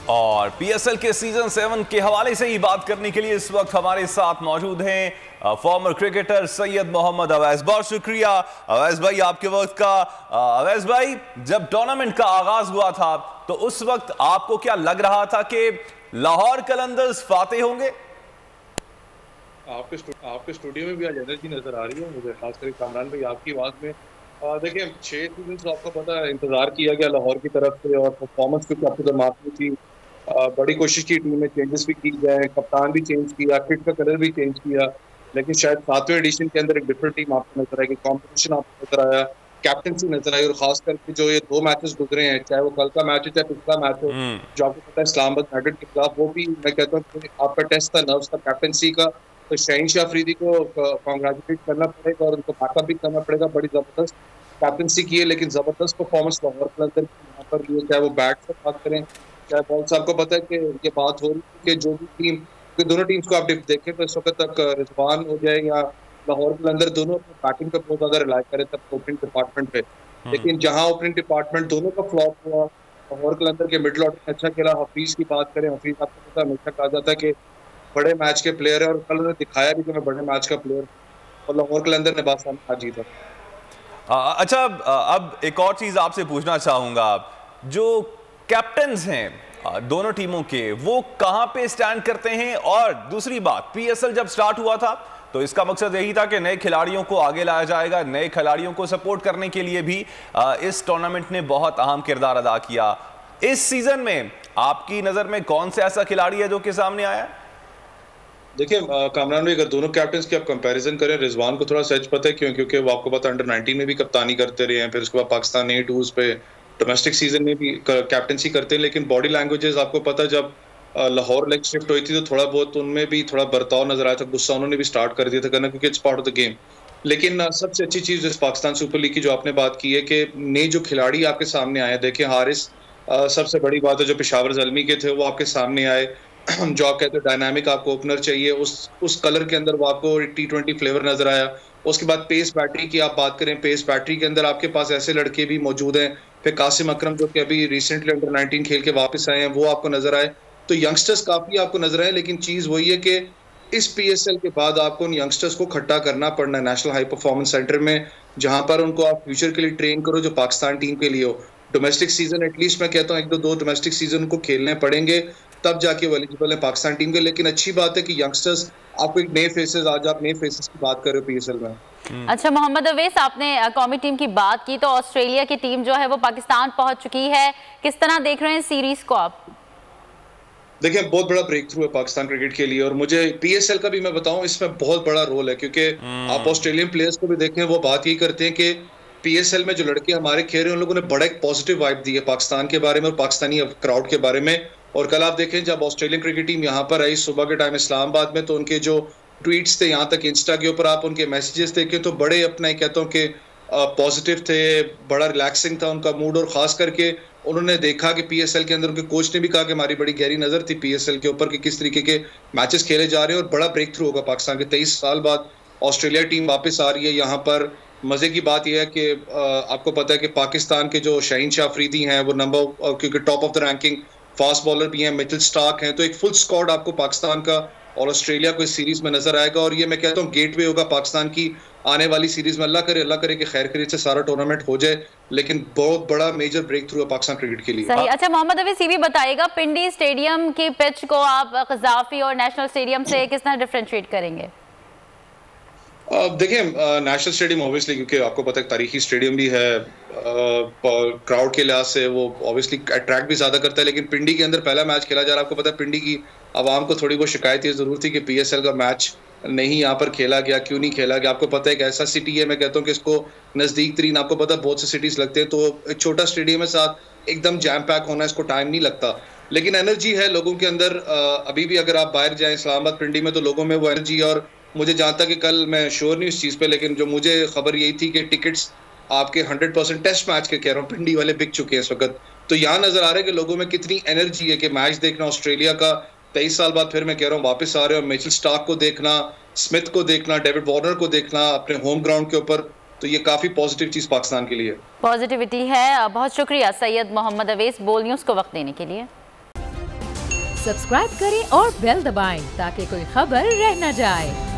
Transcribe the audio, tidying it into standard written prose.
और पीएसएल के सीजन 7 के हवाले से ही बात करने के लिए इस वक्त हमारे साथ मौजूद हैं फॉर्मर क्रिकेटर सैयद मोहम्मद अवैस। बहुत शुक्रिया अवैस भाई आपके वक्त का। अवैस भाई, जब टूर्नामेंट का आगाज हुआ था तो उस वक्त आपको क्या लग रहा था कि लाहौर कलंदर्स फातेह होंगे? आपके स्टूडियो में भी आज एनर्जी नजर आ रही है मुझे, खासकर कामरान भाई आपकी आवाज में। देखिए 6 सीजन से आपको पता है इंतजार किया गया लाहौर की तरफ से और परफॉर्मेंस कुछ आपको माफी थी। बड़ी कोशिश की टीम में चेंजेस भी की जाए, कप्तान भी चेंज किया, किट का कलर भी चेंज किया, लेकिन शायद 7वें एडिशन के अंदर एक डिफरेंट टीम आपको नजर आएगी, कॉम्पिटिशन आपको नजर आया, कैप्टनसी नजर आई। और खास करके जो ये 2 मैचेस गुजरे हैं, चाहे वो कल का मैच हो चाहे पिछला मैच हो, जो आपको पता है इस्लामाबाद यूनाइटेड के खिलाफ, वो भी मैं कहता हूँ आपका टेस्ट था नर्व्स का, कैप्टनसी का। तो शहीन अफरीदी को कॉन्ग्रेचुलेट करना पड़ेगा और उनको बैकअप भी करना पड़ेगा। बड़ी जबरदस्त कैप्टनसी की है, लेकिन जबरदस्त परफॉर्मेंस लाहौर कलंदर यहाँ पर लिए, चाहे वो बैट से बात करें चाहे बॉल से। आपको पता है कि ये बात हो रही है कि जो भी टीम, दोनों टीम्स को आप देखें तो इस वक्त तक रिजवान हो जाए या लाहौर कलंदर, दोनों अपने बैटिंग पर बहुत ज्यादा रिलाई करे तब ओपनिंग डिपार्टमेंट पे। लेकिन जहां ओपनिंग डिपार्टमेंट दोनों का फ्लॉप हुआ, लाहौर कलंदर के मिडल ऑर्डर अच्छा खेला। हफीज की बात करें, हफीज आपको पता हमेशा कहा जाता है कि बड़े मैच के प्लेयर है और कल उन्होंने दिखाया भी कि मैं बड़े मैच का प्लेयर, और लाहौर कलंदर ने बादशाह आज जीता। अच्छा, अब एक और चीज आपसे पूछना चाहूंगा, जो कैप्टन्स हैं दोनों टीमों के, वो कहां पे स्टैंड करते हैं? और दूसरी बात, पीएसएल जब स्टार्ट हुआ था तो इसका मकसद यही था कि नए खिलाड़ियों को आगे लाया जाएगा, नए खिलाड़ियों को सपोर्ट करने के लिए भी इस टूर्नामेंट ने बहुत अहम किरदार अदा किया। इस सीजन में आपकी नजर में कौन सा ऐसा खिलाड़ी है जो कि सामने आया? देखिए कामरान भाई, अगर दोनों कैप्टन्स की आप कंपैरिजन करें, रिजवान को थोड़ा सच पता है क्यों, क्योंकि वो आपको पता अंडर 19 में भी कप्तानी करते रहे हैं, फिर उसके बाद पाकिस्तान ए टूर्स पे डोमेस्टिक सीजन में भी कैप्टनसी करते हैं। लेकिन बॉडी लैंग्वेजेस आपको पता, जब लाहौर लेग शिफ्ट हुई थी तो थोड़ा बहुत उनमें भी थोड़ा बर्ताव नजर आया था, गुस्सा उन्होंने भी स्टार्ट कर दिया था करना, क्योंकि it's part of the game. लेकिन सबसे अच्छी चीज इस पाकिस्तान सुपर लीग की जो आपने बात की है कि नए जो खिलाड़ी आपके सामने आए, देखिए हारिस सबसे बड़ी बात है, जो पेशावर ज़ल्मी के थे वो आपके सामने आए। जो आप कहते हो डायनामिक आपको ओपनर चाहिए, उस कलर के अंदर वो आपको T20 फ्लेवर नजर आया। उसके बाद पेस बैटरी की आप बात करें, पेस बैटरी के अंदर आपके पास ऐसे लड़के भी मौजूद हैं। फिर कासिम अकरम जो कि अभी रिसेंटली अंडर 19 खेल के वापस आए हैं, वो आपको नजर आए। तो यंगस्टर्स काफी आपको नजर आए, लेकिन चीज वही है कि इस पीएसएल के बाद आपको उन यंगस्टर्स को खट्टा करना पड़ना है नेशनल हाई परफॉर्मेंस सेंटर में, जहां पर उनको आप फ्यूचर के लिए ट्रेन करो, जो पाकिस्तान टीम के लिए हो। डोमेस्टिक सीजन एटलीस्ट मैं कहता हूँ 1-2 डोमेस्टिक सीजन उनको खेलने पड़ेंगे, तब जाके वो एलिजिबल है पाकिस्तान टीम के। लेकिन अच्छी बात है कि यंगस्टर्स, आपको एक नए फेसेस, आज आप नए फेसेस की बात कर रहे हो पीएसएल में। अच्छा मोहम्मद अवैस, आपने कौमी टीम की बात की तो ऑस्ट्रेलिया की टीम जो है वो पाकिस्तान पहुंच चुकी है, किस तरह देख रहे हैं सीरीज को आप? देखिए बहुत बड़ा ब्रेक थ्रू है पाकिस्तान क्रिकेट के लिए, और मुझे पीएसएल का भी मैं बताऊं इसमें बहुत बड़ा रोल है, क्योंकि आप ऑस्ट्रेलियन प्लेयर्स को भी देखें, वो बात यही करते हैं कि पीएसएल में जो लड़के हमारे खेल रहे हैं उन लोगों ने बड़ा एक पॉजिटिव वाइब दी है पाकिस्तान के बारे में और पाकिस्तानी क्राउड के बारे में। और कल आप देखें जब ऑस्ट्रेलियन क्रिकेट टीम यहाँ पर आई सुबह के टाइम इस्लामाबाद में, तो उनके जो ट्वीट्स थे, यहाँ तक इंस्टा के ऊपर आप उनके मैसेजेस देखें तो बड़े अपना कहता हूँ कि पॉजिटिव थे, बड़ा रिलैक्सिंग था उनका मूड। और खास करके उन्होंने देखा कि पीएसएल के अंदर, उनके कोच ने भी कहा कि हमारी बड़ी गहरी नजर थी पीएसएल के ऊपर कि किस तरीके के मैचेस खेले जा रहे हैं, और बड़ा ब्रेक थ्रू होगा पाकिस्तान के। 23 साल बाद ऑस्ट्रेलिया टीम वापस आ रही है यहाँ पर। मजे की बात यह है कि आपको पता है कि पाकिस्तान के जो शहीन अफरीदी हैं वो नंबर, क्योंकि top of the ranking fast bowler भी हैं, मिचेल स्टार्क हैं, तो एक फुल स्क्वाड आपको पाकिस्तान का और ऑस्ट्रेलिया को इस सीरीज में नजर आएगा। और ये मैं कहता हूँ गेटवे होगा पाकिस्तान की आने वाली सीरीज में। अल्लाह करे कि खैर खैरियत से सारा टूर्नामेंट हो जाए, लेकिन बहुत बड़ा मेजर ब्रेक थ्रू है पाकिस्तान क्रिकेट के लिए। सही। अच्छा मोहम्मद अवैस, ये भी बताइएगा पिंडी स्टेडियम की पिच को आप क़ज़ाफ़ी और नेशनल स्टेडियम से किस तरह डिफरेंशिएट करेंगे? देखिए नेशनल स्टेडियम ऑब्वियसली, क्योंकि आपको पता है तारीखी स्टेडियम भी है, क्राउड के लिहाज से वो ऑब्वियसली अट्रैक्ट भी ज्यादा करता है। लेकिन पिंडी के अंदर पहला मैच खेला जा रहा है, आपको पता है पिंडी की आवाम को थोड़ी बहुत शिकायत ये जरूर थी कि पीएसएल का मैच नहीं यहाँ पर खेला गया, क्यों नहीं खेला गया। आपको पता है एक ऐसा सिटी है, मैं कहता हूँ कि इसको नजदीक तरीन, आपको पता है बहुत से सिटीज लगते हैं, तो एक छोटा स्टेडियम है, साथ एकदम जैम पैक होना, इसको टाइम नहीं लगता। लेकिन एनर्जी है लोगों के अंदर, अभी भी अगर आप बाहर जाएं इस्लामाबाद पिंडी में तो लोगों में वो एनर्जी है। और मुझे जानता कि कल मैं श्योर नहीं इस चीज पे, लेकिन जो मुझे खबर यही थी कि टिकट्स आपके 100% टेस्ट मैच के कह रहा हूँ पिंडी वाले बिक चुके हैं इस वक्त। तो यहाँ नजर आ रहा है कि लोगों में कितनी एनर्जी है कि मैच देखना ऑस्ट्रेलिया का 23 साल बाद फिर मैं कह रहा हूँ वापस आ रहे हो। मिचेल स्टार्क को देखना, स्मिथ को देखना, डेविड वार्नर को देखना अपने होम ग्राउंड के ऊपर, तो ये काफी पॉजिटिव चीज पाकिस्तान के लिए पॉजिटिविटी है। बहुत शुक्रिया सैयद मोहम्मद अवैस बोल न्यूज़ को वक्त देने के लिए। सब्सक्राइब करें और बेल दबाएं ताकि कोई खबर रह न जाए।